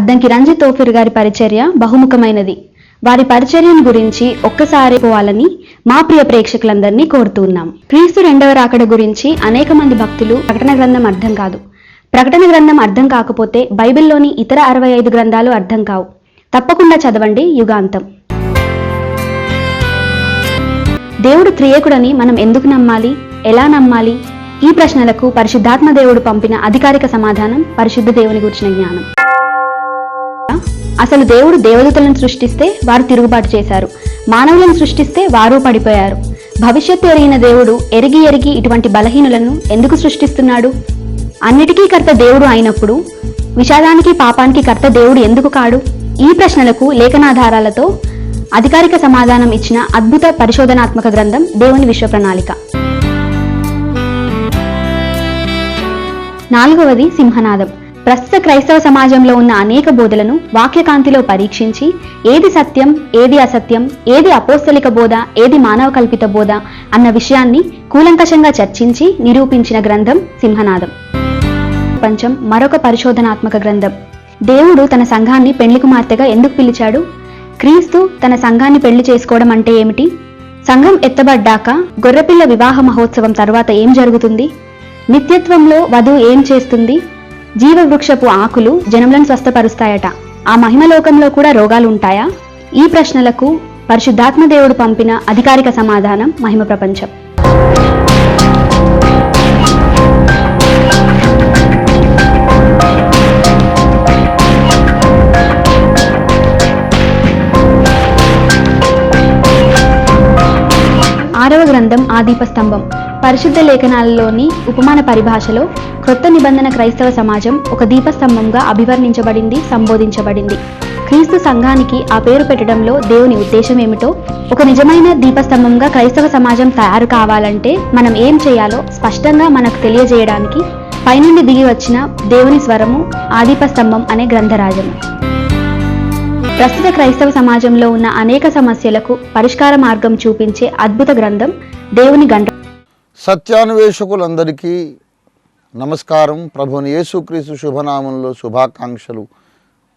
అద్దంకి రంజిత్ తోఫిర్ గారి పరిచర్య బహుముఖమైనది. వారి పరిచర్యను గురించి ఒక్కసారి పోవాలని మా ప్రియ ప్రేక్షకులందరినీ కోరుతున్నాం. క్రీస్తు రెండవ రాకడ గురించి అనేక మంది భక్తులు ప్రకటన గ్రంథం అర్థం కాదు, ప్రకటన గ్రంథం అర్థం కాకపోతే బైబిల్లోని ఇతర 65 గ్రంథాలు అర్థం కావు. తప్పకుండా చదవండి యుగాంతం. దేవుడు త్రియేకుడని మనం ఎందుకు నమ్మాలి, ఎలా నమ్మాలి? ఈ ప్రశ్నలకు పరిశుద్ధాత్మ దేవుడు పంపిన అధికారిక సమాధానం పరిశుద్ధ దేవుని గురించిన జ్ఞానం. అసలు దేవుడు దేవదూతలను సృష్టిస్తే వారు తిరుగుబాటు చేశారు, మానవులను సృష్టిస్తే వారు పడిపోయారు. భవిష్యత్తు ఎరిగిన దేవుడు ఎరిగి ఇటువంటి బలహీనులను ఎందుకు సృష్టిస్తున్నాడు? అన్నిటికీ కర్త దేవుడు అయినప్పుడు విషాదానికి పాపానికి కర్త దేవుడు ఎందుకు కాడు? ఈ ప్రశ్నలకు లేఖనాధారాలతో అధికారిక సమాధానం ఇచ్చిన అద్భుత పరిశోధనాత్మక గ్రంథం దేవుని విశ్వ ప్రణాళిక. 4వది సింహనాదం. ప్రస్తుత క్రైస్తవ సమాజంలో ఉన్న అనేక బోధలను వాక్యకాంతిలో పరీక్షించి ఏది సత్యం, ఏది అసత్యం, ఏది అపోస్తలిక బోధ, ఏది మానవ కల్పిత బోధ అన్న విషయాన్ని కూలంకషంగా చర్చించి నిరూపించిన గ్రంథం సింహనాదం. ప్రపంచం మరొక పరిశోధనాత్మక గ్రంథం. దేవుడు తన సంఘాన్ని పెళ్లి కుమార్తెగా ఎందుకు పిలిచాడు? క్రీస్తు తన సంఘాన్ని పెళ్లి చేసుకోవడం అంటే ఏమిటి? సంఘం ఎత్తబడ్డాక గొర్రెపిల్ల వివాహ మహోత్సవం తర్వాత ఏం జరుగుతుంది? నిత్యత్వంలో వధువు ఏం చేస్తుంది? జీవవృక్షపు ఆకులు జనములను స్వస్థపరుస్తాయట. ఆ మహిమలోకంలో కూడా రోగాలు ఉంటాయా? ఈ ప్రశ్నలకు పరిశుద్ధాత్మ దేవుడు పంపిన అధికారిక సమాధానం మహిమ ప్రపంచం. ఆరవ గ్రంథం ఆ దీపస్తంభం. పరిశుద్ధ లేఖనాలలోని ఉపమాన పరిభాషలో క్రొత్త నిబంధన క్రైస్తవ సమాజం ఒక దీపస్తంభంగా అభివర్ణించబడింది, సంబోధించబడింది. క్రీస్తు సంఘానికి ఆ పేరు పెట్టడంలో దేవుని ఉద్దేశం ఏమిటో, ఒక నిజమైన దీపస్తంభంగా క్రైస్తవ సమాజం తయారు కావాలంటే మనం ఏం చేయాలో స్పష్టంగా మనకు తెలియజేయడానికి పైనుండి దిగి వచ్చిన దేవుని స్వరము ఆ దీపస్తంభం అనే గ్రంథరాజము. ప్రస్తుత క్రైస్తవ సమాజంలో ఉన్న అనేక సమస్యలకు పరిష్కార మార్గం చూపించే అద్భుత గ్రంథం దేవుని గంట. సత్యాన్వేషకులందరికీ నమస్కారం. ప్రభుని యేసుక్రీస్తు శుభనామంలో శుభాకాంక్షలు,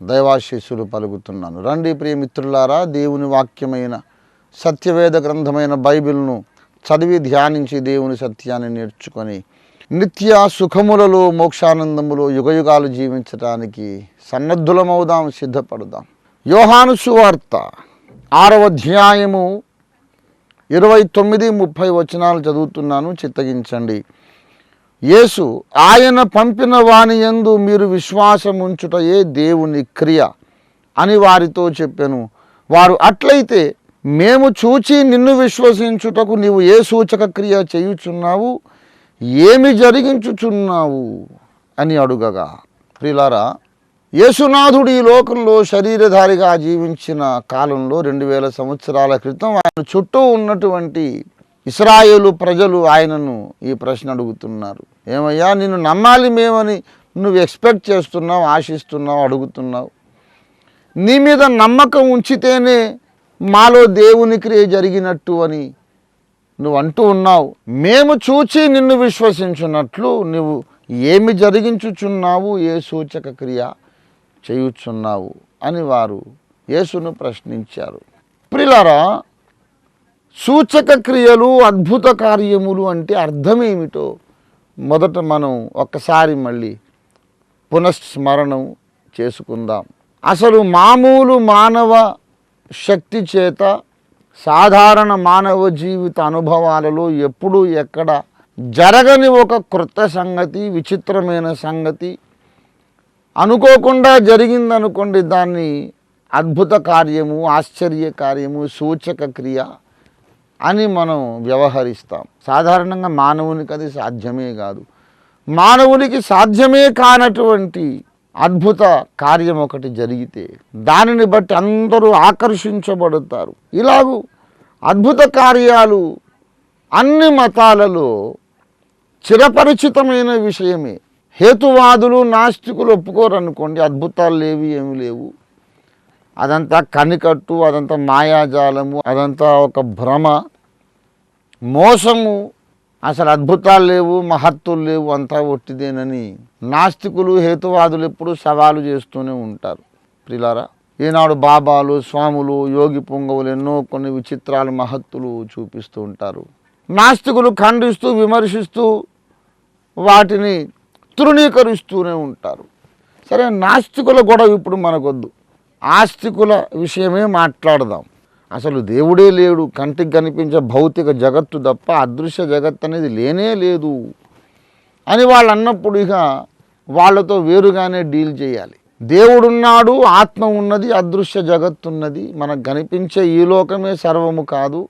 దైవాశీస్సులు పలుకుతున్నాను. రండి ప్రియ మిత్రులారా, దేవుని వాక్యమైన సత్యవేద గ్రంథమైన బైబిల్ను చదివి ధ్యానించి దేవుని సత్యాన్ని నేర్చుకొని నిత్య సుఖములలో మోక్షానందములో యుగయుగాలు జీవించడానికి సన్నద్ధులమవుదాం, సిద్ధపడదాం. యోహాను సువార్త 6వ అధ్యాయము 29-30 వచనాలు చదువుతున్నాను, చిత్తగించండి. యేసు, ఆయన పంపిన వాని యందు మీరు విశ్వాసముంచుటయే దేవుని క్రియ అని వారితో చెప్పెను. వారు, అట్లయితే మేము చూచి నిన్ను విశ్వసించుటకు నీవు ఏ సూచక క్రియ చేయుచున్నావు, ఏమి జరిగించుచున్నావు అని అడుగగా, ప్రియులారా, యేసునాథుడు ఈ లోకంలో శరీరధారిగా జీవించిన కాలంలో 2000 సంవత్సరాల క్రితం ఆయన చుట్టూ ఉన్నటువంటి ఇశ్రాయేలు ప్రజలు ఆయనను ఈ ప్రశ్న అడుగుతున్నారు. ఏమయ్యా, నిన్ను నమ్మాలి మేమని నువ్వు ఎక్స్పెక్ట్ చేస్తున్నావు, ఆశిస్తున్నావు, అడుగుతున్నావు. నీ మీద నమ్మకం ఉంచితేనే మాలో దేవుని క్రియ జరిగినట్టు అని నువ్వు అంటూ ఉన్నావు. మేము చూచి నిన్ను విశ్వసించున్నట్లు నువ్వు ఏమి జరిగించుచున్నావు, ఏ సూచక క్రియ చేయుచున్నావు అని వారు యేసును ప్రశ్నించారు. ప్రియులారా, సూచక క్రియలు, అద్భుత కార్యములు అంటే అర్థమేమిటో మొదట మనం ఒక్కసారి మళ్ళీ పునఃస్మరణం చేసుకుందాం. అసలు మామూలు మానవ శక్తి చేత, సాధారణ మానవ జీవిత అనుభవాలలో ఎప్పుడూ ఎక్కడ జరగని ఒక క్రొత్త సంగతి, విచిత్రమైన సంగతి అనుకోకుండా జరిగిందనుకోండి, దాన్ని అద్భుత కార్యము, ఆశ్చర్య కార్యము, సూచక క్రియ అని మనం వ్యవహరిస్తాం. సాధారణంగా మానవునికి అది సాధ్యమే కాదు. మానవునికి సాధ్యమే కానటువంటి అద్భుత కార్యం ఒకటి జరిగితే దానిని బట్టి అందరూ ఆకర్షించబడతారు. ఇలాగూ అద్భుత కార్యాలు అన్ని మతాలలో చిరపరిచితమైన విషయమే. హేతువాదులు, నాస్తికులు ఒప్పుకోరు అనుకోండి, అద్భుతాలు లేవు, ఏమి లేవు, అదంతా కనికట్టు, అదంతా మాయాజాలము, అదంతా ఒక భ్రమ, మోసము, అసలు అద్భుతాలు లేవు, మహత్తులు లేవు, అంతా ఒట్టిదేనని నాస్తికులు, హేతువాదులు ఎప్పుడు సవాలు చేస్తూనే ఉంటారు. ప్రిలారా. ఈనాడు బాబాలు, స్వాములు, యోగి పుంగవులు ఎన్నో కొన్ని విచిత్రాలు, మహత్తులు చూపిస్తూ ఉంటారు. నాస్తికులు ఖండిస్తూ, విమర్శిస్తూ, వాటిని తృణీకరిస్తూనే ఉంటారు. సరే, నాస్తికుల గొడవ ఇప్పుడు మనకొద్దు, ఆస్తికుల విషయమే మాట్లాడదాం. అసలు దేవుడే లేడు, కంటికి కనిపించే భౌతిక జగత్తు తప్ప అదృశ్య జగత్తు అనేది లేనే లేదు అని వాళ్ళు అన్నప్పుడు ఇక వాళ్ళతో వేరుగానే డీల్ చేయాలి. దేవుడున్నాడు, ఆత్మ ఉన్నది, అదృశ్య జగత్తు ఉన్నది, మనకు కనిపించే ఈ లోకమే సర్వము కాదు,